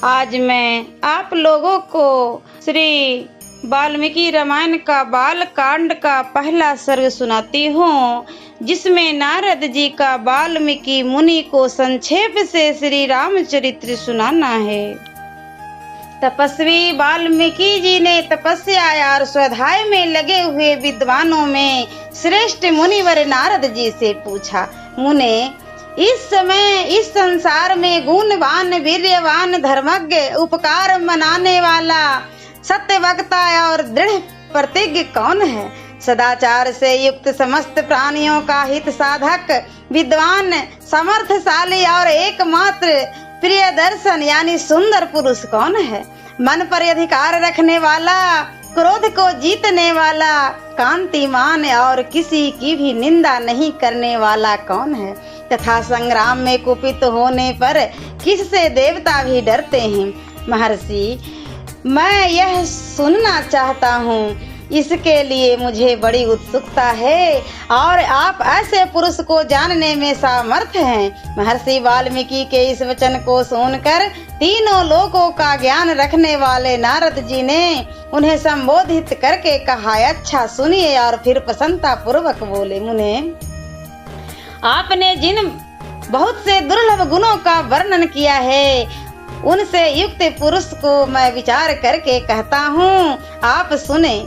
आज मैं आप लोगों को श्री वाल्मीकि रामायण का बाल कांड का पहला सर्ग सुनाती हूँ, जिसमें नारद जी का वाल्मीकि मुनि को संक्षेप से श्री रामचरित्र सुनाना है। तपस्वी वाल्मीकि जी ने तपस्या और स्वाध्याय में लगे हुए विद्वानों में श्रेष्ठ मुनिवर नारद जी से पूछा, मुने, इस समय इस संसार में गुणवान, वीर्यवान, धर्मज्ञ, उपकार मनाने वाला, सत्यवक्ता और दृढ़ प्रतिज्ञ कौन है? सदाचार से युक्त समस्त प्राणियों का हित साधक, विद्वान, समर्थशाली और एकमात्र प्रिय दर्शन यानी सुंदर पुरुष कौन है? मन पर अधिकार रखने वाला, क्रोध को जीतने वाला, कांतिमान और किसी की भी निंदा नहीं करने वाला कौन है? तथा संग्राम में कुपित होने पर किससे देवता भी डरते हैं? महर्षि, मैं यह सुनना चाहता हूँ, इसके लिए मुझे बड़ी उत्सुकता है और आप ऐसे पुरुष को जानने में समर्थ हैं। महर्षि वाल्मीकि के इस वचन को सुनकर तीनों लोकों का ज्ञान रखने वाले नारद जी ने उन्हें संबोधित करके कहा, अच्छा सुनिए। और फिर प्रसन्नता पूर्वक बोले, मुने, आपने जिन बहुत से दुर्लभ गुणों का वर्णन किया है, उनसे युक्त पुरुष को मैं विचार करके कहता हूँ, आप सुने।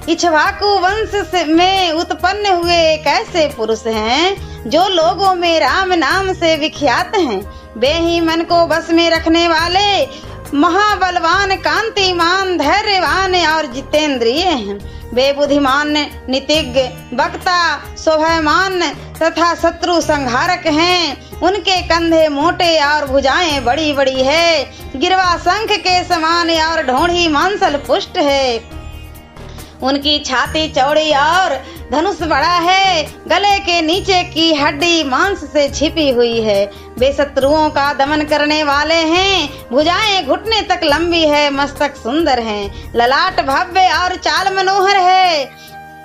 इक्ष्वाकु वंश में उत्पन्न हुए एक ऐसे पुरुष हैं जो लोगों में राम नाम से विख्यात हैं। वे ही मन को बस में रखने वाले, महाबलवान, कांतिमान, धैर्यवान और जितेंद्रिय हैं। वे बुद्धिमान, नीतिज्ञ, वक्ता, शोभायमान तथा शत्रु संहारक हैं। उनके कंधे मोटे और भुजाएं बड़ी बड़ी है, गिरवा शंख के समान और ढोंढी मांसल पुष्ट है। उनकी छाती चौड़ी और धनुष बड़ा है, गले के नीचे की हड्डी मांस से छिपी हुई है। वे शत्रुओं का दमन करने वाले हैं। भुजाएं घुटने तक लंबी है, मस्तक सुंदर हैं, ललाट भव्य और चाल मनोहर है।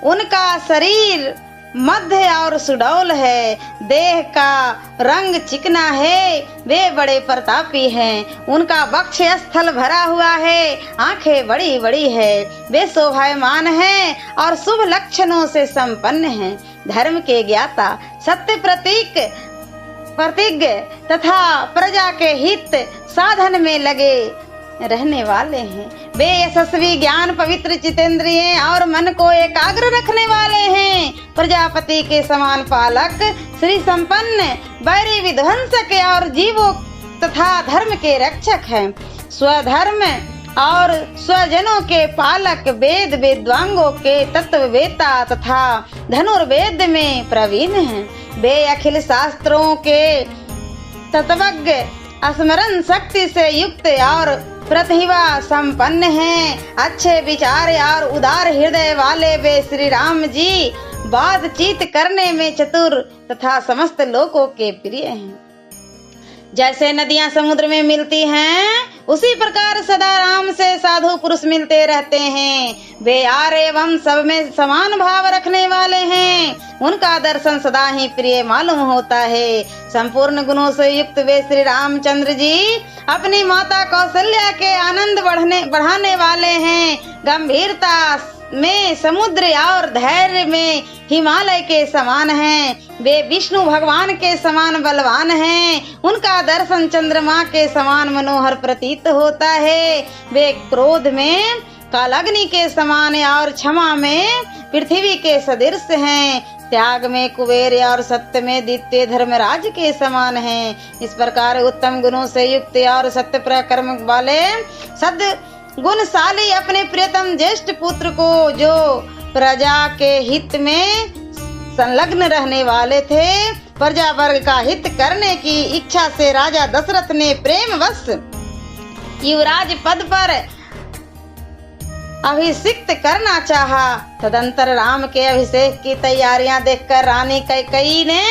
उनका शरीर मध्य और सुडौल है, देह का रंग चिकना है। वे बड़े प्रतापी हैं। उनका वक्ष स्थल भरा हुआ है, आंखें बड़ी बड़ी है। वे शोभायमान हैं और शुभ लक्षणों से संपन्न हैं। धर्म के ज्ञाता, सत्य प्रतिज्ञ तथा प्रजा के हित साधन में लगे रहने वाले हैं। वे यशस्वी, ज्ञान, पवित्र, जितेंद्रिय और मन को एकाग्र रखने वाले हैं। प्रजापति के समान पालक, श्री संपन्न, बैरी विध्वंसक और जीवों तथा धर्म के रक्षक हैं। स्वधर्म और स्वजनों के पालक, वेद वेदांगों के तत्ववेता तथा धनुर्वेद में प्रवीण हैं। वे अखिल शास्त्रों के तत्वज्ञ, स्मरण शक्ति से युक्त और प्रतिभा संपन्न हैं। अच्छे विचार और उदार हृदय वाले वे श्री राम जी बातचीत करने में चतुर तथा समस्त लोगों के प्रिय हैं। जैसे नदियां समुद्र में मिलती हैं, उसी प्रकार सदा राम से साधु पुरुष मिलते रहते हैं। वे आर एवं सब में समान भाव रखने वाले हैं। उनका दर्शन सदा ही प्रिय मालूम होता है। संपूर्ण गुणों से युक्त वे श्री रामचंद्र जी अपनी माता कौशल्या के आनंद बढ़ाने वाले हैं। गंभीरता में समुद्र और धैर्य में हिमालय के समान हैं। वे विष्णु भगवान के समान बलवान हैं। उनका दर्शन चंद्रमा के समान मनोहर प्रतीत होता है। वे क्रोध में कालाग्नि के समान और क्षमा में पृथ्वी के सदृश हैं। त्याग में कुबेर और सत्य में द्वितीय धर्मराज के समान हैं। इस प्रकार उत्तम गुणों से युक्त और सत्य पराक्रम वाले सद गुणशाली अपने प्रियतम ज्येष्ठ पुत्र को, जो प्रजा के हित में संलग्न रहने वाले थे, प्रजा वर्ग का हित करने की इच्छा से राजा दशरथ ने प्रेमवश युवराज पद पर अभिषिक्त करना चाहा। तदंतर राम के अभिषेक की तैयारियां देखकर रानी कैकेयी ने,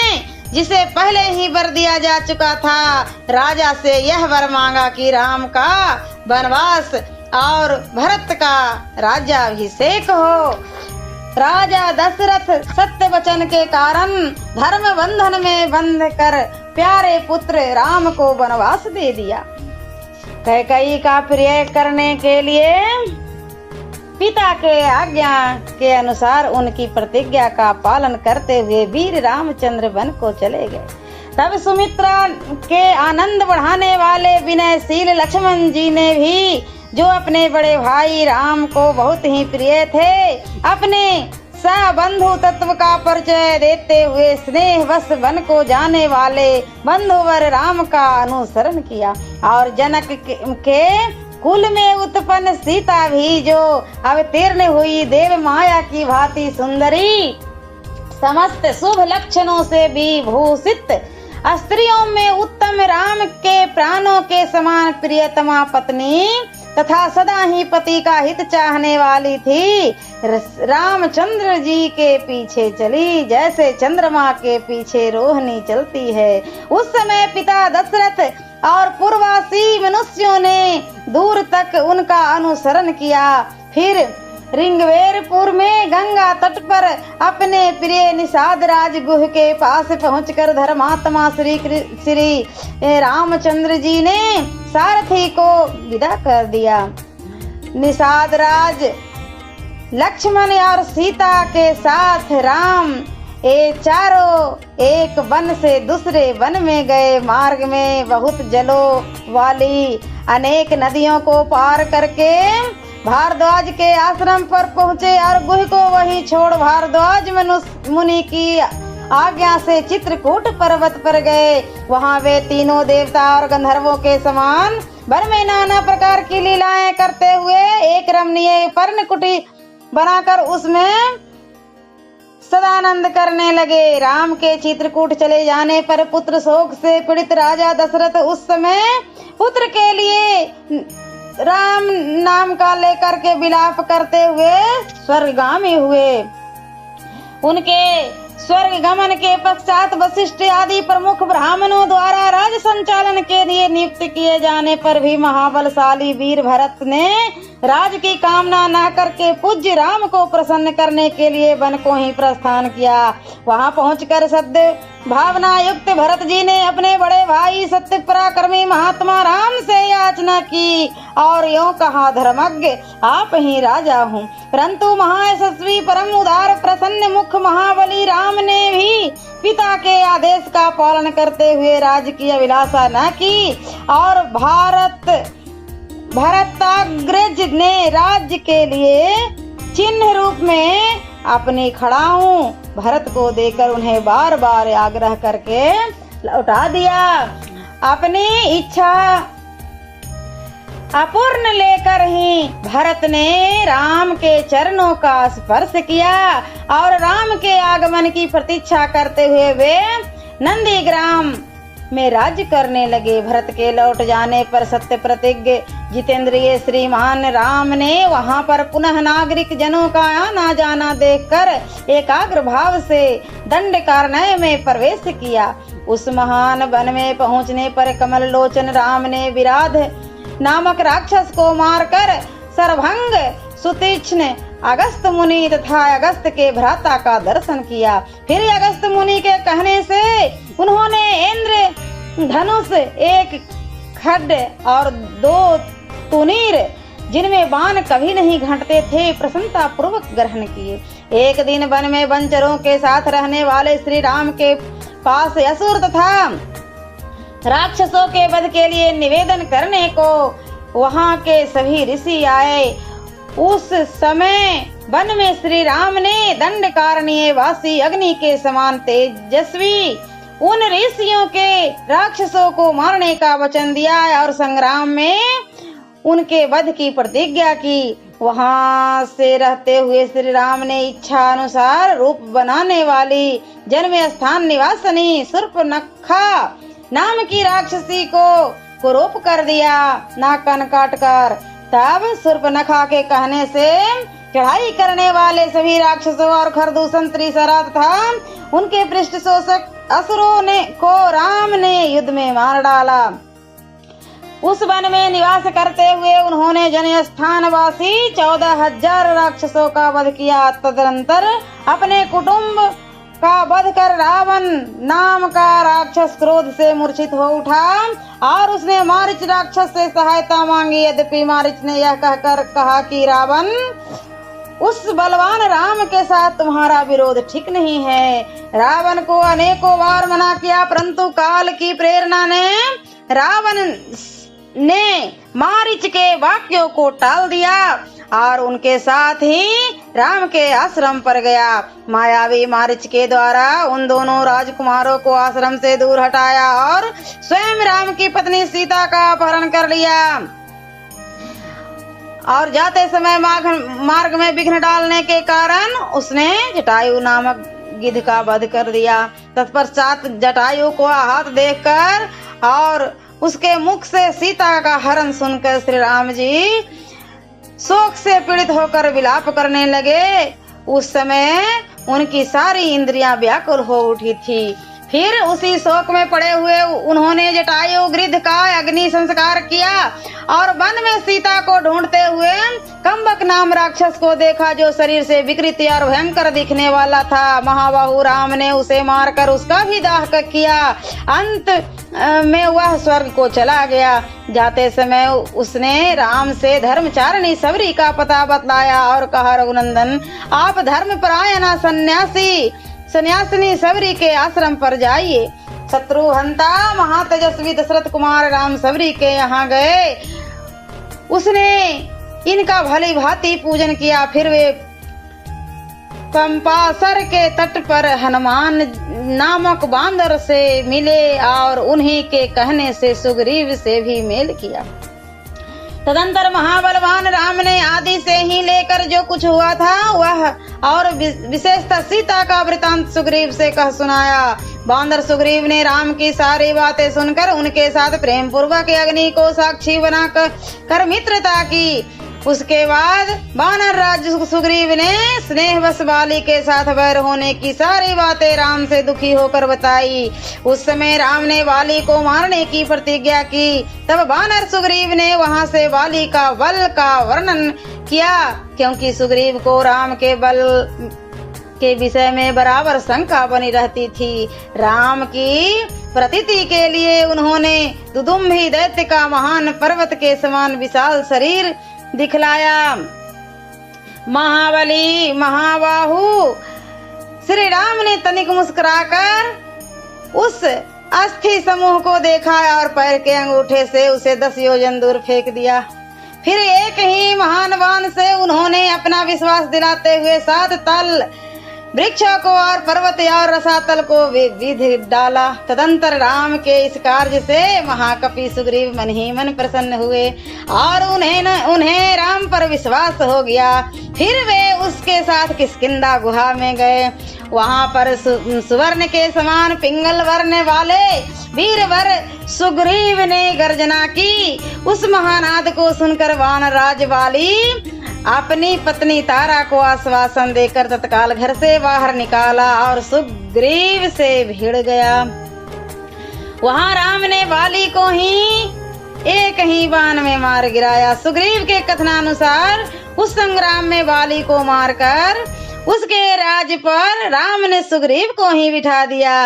जिसे पहले ही वर दिया जा चुका था, राजा से यह वर मांगा कि राम का वनवास और भरत का राज्याभिषेक हो। राजा दशरथ सत्य वचन के कारण धर्म बंधन में बंध कर प्यारे पुत्र राम को वनवास दे दिया। कैकेयी का प्रिय करने के लिए पिता के आज्ञा के अनुसार उनकी प्रतिज्ञा का पालन करते हुए वीर रामचंद्र वन को चले गए। तब सुमित्रा के आनंद बढ़ाने वाले विनयशील लक्ष्मण जी ने भी, जो अपने बड़े भाई राम को बहुत ही प्रिय थे, अपने सबंधु तत्व का परिचय देते हुए स्नेहवश वन को जाने वाले बंधुवर राम का अनुसरण किया। और जनक के कुल में उत्पन्न सीता भी, जो अवतीर्ण हुई देव माया की भांति सुंदरी, समस्त शुभ लक्षणों से विभूषित, स्त्रियों में उत्तम, राम के प्राणों के समान प्रियतमा पत्नी तथा सदा ही पति का हित चाहने वाली थी, रामचंद्र जी के पीछे चली जैसे चंद्रमा के पीछे रोहिणी चलती है। उस समय पिता दशरथ और पूर्ववासी मनुष्यों ने दूर तक उनका अनुसरण किया। फिर ऋग्वेरपुर में गंगा तट पर अपने प्रिय निषाद राज गुह के पास पहुंचकर धर्मात्मा श्री रामचंद्र जी ने सारथी को विदा कर दिया। निषाद राज लक्ष्मण और सीता के साथ राम चारों एक वन से दूसरे वन में गए। मार्ग में बहुत जलों वाली अनेक नदियों को पार करके भारद्वाज के आश्रम पर पहुँचे और गुह को वहीं छोड़ भारद्वाज मुनि की आज्ञा से चित्रकूट पर्वत पर गए। वहाँ वे तीनों देवता और गंधर्वों के समान वन में नाना प्रकार की लीलाएं करते हुए एक रमणीय पर्णकुटी बनाकर उसमें सदानंद करने लगे। राम के चित्रकूट चले जाने पर पुत्र शोक से पीड़ित राजा दशरथ उस समय पुत्र के लिए राम नाम का लेकर के विलाप करते हुए स्वर्गगामी हुए। उनके स्वर्ग गमन के पश्चात वशिष्ठ आदि प्रमुख ब्राह्मणों द्वारा राज संचालन के लिए नियुक्त किए जाने पर भी महाबलशाली वीर भरत ने राज की कामना न करके पूज्य राम को प्रसन्न करने के लिए वन को ही प्रस्थान किया। वहां पहुंचकर सद्य भावना युक्त भरत जी ने अपने बड़े भाई सत्य पराक्रमी महात्मा राम से याचना की और यूं कहा, धर्मज्ञ आप ही राजा हूँ। परंतु महायशस्वी परम उदार प्रसन्न मुख महाबली राम ने भी पिता के आदेश का पालन करते हुए राज्य की अभिलाषा न की और भरताग्रज ने राज्य के लिए चिन्ह रूप में अपनी खड़ाऊ भरत को देकर उन्हें बार बार आग्रह करके लौटा दिया। अपनी इच्छा अपूर्ण लेकर ही भरत ने राम के चरणों का स्पर्श किया और राम के आगमन की प्रतीक्षा करते हुए वे नंदीग्राम में राज्य करने लगे। भरत के लौट जाने पर सत्य प्रतिज्ञ जितेंद्रिय श्रीमान राम ने वहां पर पुनः नागरिक जनों का आना जाना देखकर एकाग्र भाव से दंडकारण्य में प्रवेश किया। उस महान वन में पहुंचने पर कमल लोचन राम ने विराध नामक राक्षस को मारकर सर्वभंग सुतीक्ष्ण अगस्त मुनि तथा अगस्त के भ्राता का दर्शन किया। फिर अगस्त मुनि के कहने से उन्होंने इंद्र धनुष, एक खड्ड और 2 तुनीर जिनमें बाण कभी नहीं घटते थे प्रसन्नता पूर्वक ग्रहण किए। एक दिन वन में वनचरों के साथ रहने वाले श्री राम के पास असुर तथा राक्षसों के वध के लिए निवेदन करने को वहां के सभी ऋषि आए। उस समय वन में श्री राम ने दंडकारण्य वासी अग्नि के समान तेजस्वी उन ऋषियों के राक्षसों को मारने का वचन दिया और संग्राम में उनके वध की प्रतिज्ञा की। वहां से रहते हुए श्री राम ने इच्छा अनुसार रूप बनाने वाली जन्म स्थान निवासनी शूर्पणखा नाम की राक्षसी को कुरूप कर दिया, नाक कान काट कर। तब शूर्पणखा के कहने से चढ़ाई करने वाले सभी राक्षसों और खरदूषण त्रिशरा तथा उनके पृष्ठ शोषक असुरों को राम ने युद्ध में मार डाला। उस वन में निवास करते हुए उन्होंने जनस्थान वासी 14,000 राक्षसों का वध किया। तदनंतर अपने कुटुंब का वध कर रावण नाम का राक्षस क्रोध से मूर्छित हो उठा और उसने मारीच राक्षस से सहायता मांगी। यद्यपि मारीच ने यह कहकर कहा कि रावण, उस बलवान राम के साथ तुम्हारा विरोध ठीक नहीं है। रावण को अनेकों बार मना किया, परंतु काल की प्रेरणा ने रावण ने मारीच के वाक्यों को टाल दिया और उनके साथ ही राम के आश्रम पर गया। मायावी मारीच के द्वारा उन दोनों राजकुमारों को आश्रम से दूर हटाया और स्वयं राम की पत्नी सीता का अपहरण कर लिया और जाते समय मार्ग में विघ्न डालने के कारण उसने जटायु नामक गिद्ध का वध कर दिया। तत्पश्चात जटायु को आहत देखकर और उसके मुख से सीता का हरण सुनकर श्री राम जी शोक से पीड़ित होकर विलाप करने लगे। उस समय उनकी सारी इंद्रियां व्याकुल हो उठी थी। फिर उसी शोक में पड़े हुए उन्होंने जटायु गिद्ध का अग्नि संस्कार किया और वन में सीता को ढूंढते हुए कम्बक नाम राक्षस को देखा, जो शरीर से विकृत और भयंकर दिखने वाला था। महाबाहु राम ने उसे मारकर उसका भी दाह किया। अंत में वह स्वर्ग को चला गया। जाते समय उसने राम से धर्मचारिणी सबरी का पता बतलाया और कहा, रघुनंदन, आप धर्मपरायण सन्यासिनी सबरी के आश्रम पर जाइए। शत्रुहंता महातेजस्वी दशरथ कुमार राम सबरी के यहाँ गए। उसने इनका भली भांति पूजन किया। फिर वे पंपासर के तट पर हनुमान नामक बांदर से मिले और उन्हीं के कहने से सुग्रीव से भी मेल किया। तदंतर महाबलवान राम ने आदि से ही लेकर जो कुछ हुआ था वह और विशेषतः सीता का वृतांत सुग्रीव से कह सुनाया। बांदर सुग्रीव ने राम की सारी बातें सुनकर उनके साथ प्रेम पूर्वक अग्नि को साक्षी बना कर मित्रता की। उसके बाद वानर राज सुग्रीव ने स्नेहवश वाली के साथ वैर होने की सारी बातें राम से दुखी होकर बताई। उस समय राम ने वाली को मारने की प्रतिज्ञा की। तब वानर सुग्रीव ने वहां से वाली का बल का वर्णन किया, क्योंकि सुग्रीव को राम के बल के विषय में बराबर शंका बनी रहती थी। राम की प्रतीति के लिए उन्होंने दुदुम्भी दैत्य का महान पर्वत के समान विशाल शरीर दिखलाया। महाबली महाबाहु श्री राम ने तनिक मुस्कुराकर उस अस्थि समूह को देखा और पैर के अंगूठे से उसे 10 योजन दूर फेंक दिया। फिर एक ही महान बाण से उन्होंने अपना विश्वास दिलाते हुए 7 तल वृक्षों को और पर्वत और रसातल को विध डाला। तदंतर राम के इस कार्य से महाकपि सुग्रीव मन ही मन प्रसन्न हुए और उन्हें राम पर विश्वास हो गया। फिर वे उसके साथ किष्किंधा गुहा में गए। वहां पर सुवर्ण के समान पिंगल वर्ण वाले वीरवर सुग्रीव ने गर्जना की। उस महानाद को सुनकर वानरराज वाली अपनी पत्नी तारा को आश्वासन देकर तत्काल घर से बाहर निकाला और सुग्रीव से भिड़ गया। वहां राम ने वाली को एक ही बाण में मार गिराया। सुग्रीव के कथनानुसार उस संग्राम में वाली को मारकर उसके राज पर राम ने सुग्रीव को ही बिठा दिया।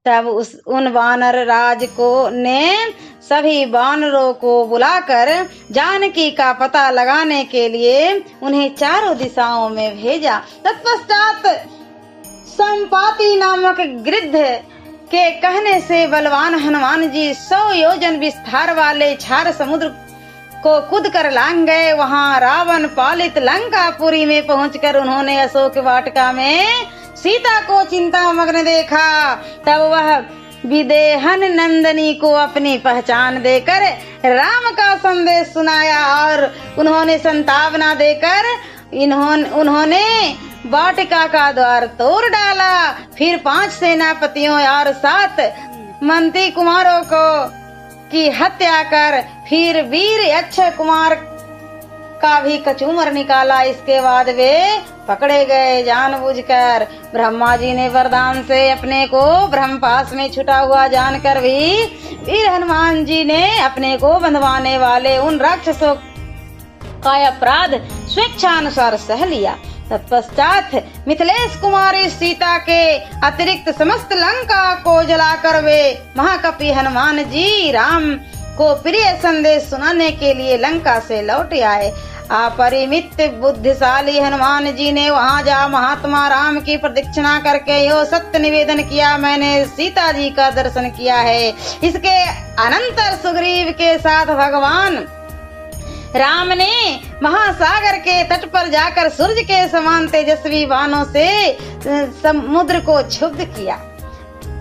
तब उन वानर राज को ने सभी वानरों को बुलाकर जानकी का पता लगाने के लिए उन्हें चारों दिशाओं में भेजा। तत्पश्चात संपाति नामक गिद्ध के कहने से बलवान हनुमान जी 100 योजन विस्तार वाले क्षार समुद्र को कूद कर लांग गए। वहां रावण पालित लंकापुरी में पहुंचकर उन्होंने अशोक वाटिका में सीता को चिंता मग्न देखा। तब वह विदेहन नंदनी को अपनी पहचान देकर राम का संदेश सुनाया और उन्होंने संतावना देकर उन्होंने वाटिका का द्वार तोड़ डाला। फिर 5 सेनापतियों और 7 मंत्री कुमारों की हत्या कर फिर वीर अक्षय कुमार का भी कचूमर निकाला। इसके बाद वे पकड़े गए। जानबूझकर ब्रह्मा जी ने वरदान से अपने को ब्रह्मपाश में छुटा हुआ जानकर भी वीर हनुमान जी ने अपने को बंधवाने वाले उन राक्षसों का अपराध स्वेच्छानुसार सह लिया। तत्पश्चात मिथिलेश कुमारी सीता के अतिरिक्त समस्त लंका को जलाकर वे महाकपि हनुमान जी राम को प्रिय संदेश सुनाने के लिए लंका से लौट आए। अपरिमित बुद्धिशाली हनुमान जी ने वहां जा महात्मा राम की प्रदक्षिणा करके यो सत्य निवेदन किया, मैंने सीता जी का दर्शन किया है। इसके अनंतर सुग्रीव के साथ भगवान राम ने महासागर के तट पर जाकर सूर्य के समान तेजस्वी बाणों से समुद्र को क्षुब्ध किया।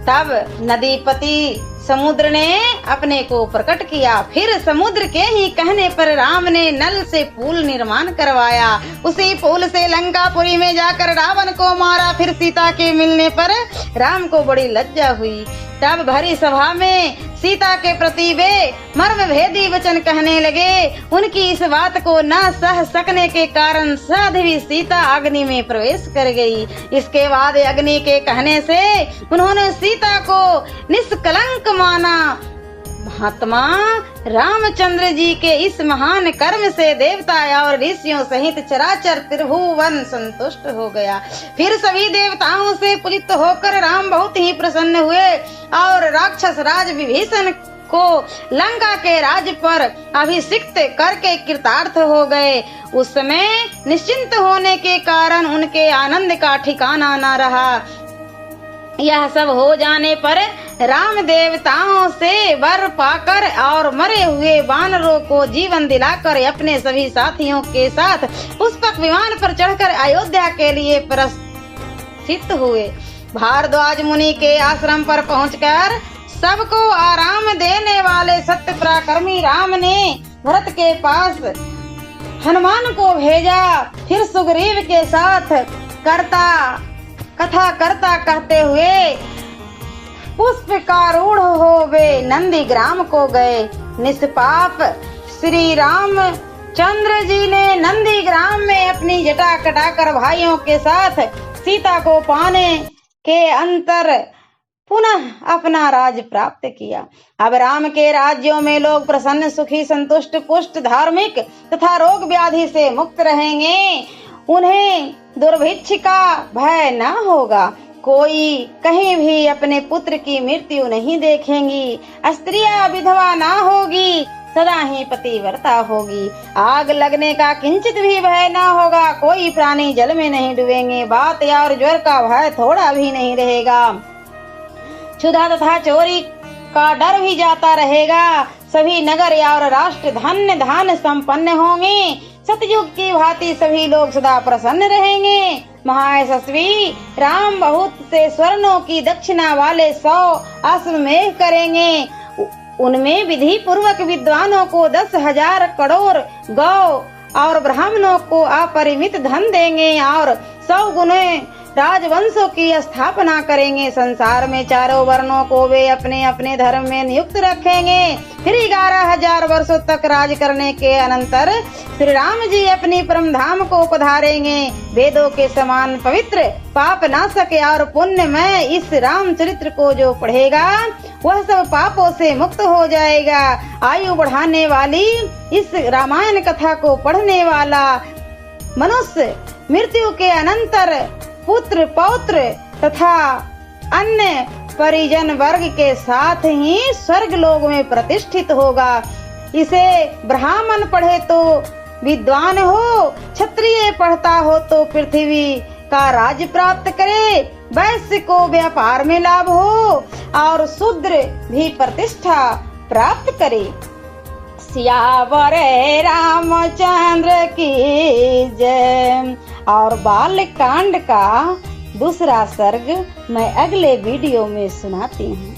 तब नदीपति समुद्र ने अपने को प्रकट किया। फिर समुद्र के ही कहने पर राम ने नल से पुल निर्माण करवाया। उसी पुल से लंकापुरी में जाकर रावण को मारा। फिर सीता के मिलने पर राम को बड़ी लज्जा हुई। तब भरी सभा में सीता के प्रति वे मर्म भेदी वचन कहने लगे। उनकी इस बात को न सह सकने के कारण साध्वी सीता अग्नि में प्रवेश कर गई। इसके बाद अग्नि के कहने से उन्होंने सीता को निष्कलंक माना। महात्मा रामचंद्र जी के इस महान कर्म से देवता और ऋषियों सहित चराचर त्रिभुवन संतुष्ट हो गया। फिर सभी देवताओं से पूजित होकर राम बहुत ही प्रसन्न हुए और राक्षस राज विभीषण को लंका के राज्य पर अभिषिक्त करके कृतार्थ हो गए। उस समय निश्चिंत होने के कारण उनके आनंद का ठिकाना न रहा। यह सब हो जाने पर राम देवताओं से वर पाकर और मरे हुए वानरों को जीवन दिलाकर अपने सभी साथियों के साथ पुष्पक विमान पर चढ़कर अयोध्या के लिए प्रस्थित हुए। भारद्वाज मुनि के आश्रम पर पहुंचकर सबको आराम देने वाले सत्य पराक्रमी राम ने भरत के पास हनुमान को भेजा। फिर सुग्रीव के साथ कथा करता कहते हुए पुष्पकारूढ़ हो वे नंदी ग्राम को गए। निष्पाप श्री राम चंद्र जी ने नंदी ग्राम में अपनी जटा कटाकर भाइयों के साथ सीता को पाने के अंतर पुनः अपना राज प्राप्त किया। अब राम के राज्यों में लोग प्रसन्न, सुखी, संतुष्ट, पुष्ट, धार्मिक तथा रोग व्याधि से मुक्त रहेंगे। उन्हें दुर्भिक्ष का भय न होगा। कोई कहीं भी अपने पुत्र की मृत्यु नहीं देखेंगी। स्त्रियां विधवा न होगी, सदा ही पतिव्रता होगी। आग लगने का किंचित भी भय न होगा। कोई प्राणी जल में नहीं डूबेंगे। बात और ज्वर का भय थोड़ा भी नहीं रहेगा। क्षुधा तथा चोरी का डर भी जाता रहेगा। सभी नगर और राष्ट्र धन्य धान्य संपन्न होंगे। सतयुग की भांति सभी लोग सदा प्रसन्न रहेंगे। महायशस्वी राम बहुत से स्वर्णों की दक्षिणा वाले 100 अश्वमेध करेंगे। उनमें विधि पूर्वक विद्वानों को 10,000 करोड़ गौ और ब्राह्मणों को अपरिमित धन देंगे और 100 गुने राजवंशों की स्थापना करेंगे। संसार में चारों वर्णों को वे अपने अपने धर्म में नियुक्त रखेंगे। फिर 11,000 वर्षों तक राज करने के अनंतर श्री राम जी अपनी परम धाम को पधारेंगे। वेदों के समान पवित्र, पाप नाशक और पुण्यमय इस रामचरित्र को जो पढ़ेगा वह सब पापों से मुक्त हो जाएगा। आयु बढ़ाने वाली इस रामायण कथा को पढ़ने वाला मनुष्य मृत्यु के अनंतर पुत्र पौत्र तथा अन्य परिजन वर्ग के साथ ही स्वर्ग लोक में प्रतिष्ठित होगा। इसे ब्राह्मण पढ़े तो विद्वान हो, क्षत्रिय पढ़ता हो तो पृथ्वी का राज्य प्राप्त करे, वैश्य को व्यापार में लाभ हो और शूद्र भी प्रतिष्ठा प्राप्त करे। सियावर रामचंद्र की जय। और बाल कांड का दूसरा सर्ग मैं अगले वीडियो में सुनाती हूँ।